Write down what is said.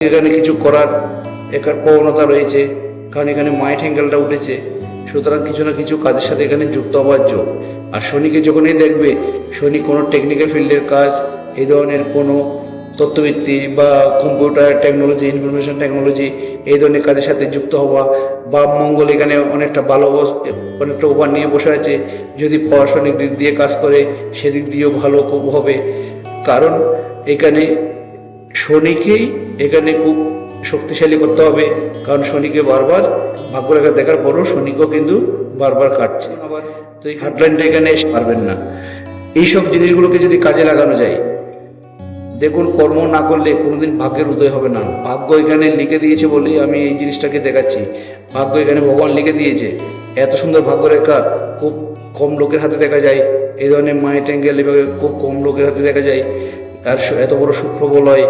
এখানে কিছু করার একার প্রবণতা রয়েছে, কারণ এখানে মাইট অ্যাঙ্গেলটা উঠেছে, সুতরাং কিছু না কিছু কাজের সাথে এখানে যুক্ত হওয়ার যোগ। আর শনিকে যখনই দেখবে, শনি কোনো টেকনিক্যাল ফিল্ডের কাজ, এই ধরনের কোনো তথ্যভিত্তি বা কম্পিউটার টেকনোলজি, ইনফরমেশন টেকনোলজি, এই ধরনের কাজের সাথে যুক্ত হওয়া, বা মঙ্গল এখানে অনেকটা ভালো অনেকটা ওভার নিয়ে বসে আছে, যদি প্রশাসনিক দিক দিয়ে কাজ করে সেদিক দিয়েও ভালো খুব হবে। কারণ এখানে শনিকেই এখানে খুব শক্তিশালী করতে হবে, কারণ শনিকে বারবার ভাগ্যরেখা দেখার পরও শনিকেও কিন্তু বারবার কাটছে আবার, তো এই হাটলাইনটা এখানে এসে পারবেন না। এইসব জিনিসগুলোকে যদি কাজে লাগানো যায়, দেখুন কর্ম না করলে কোনোদিন ভাগ্যের উদয় হবে না। ভাগ্য এখানে লিখে দিয়েছে বলেই আমি এই জিনিসটাকে দেখাচ্ছি। ভাগ্য এখানে ভগবান লিখে দিয়েছে। এত সুন্দর ভাগ্যরেখা খুব কম লোকের হাতে দেখা যায়, এই ধরনের মাইট অ্যাঙ্গেল এভাবে খুব কম লোকের হাতে দেখা যায়। আর এত বড় শুক্র বলয়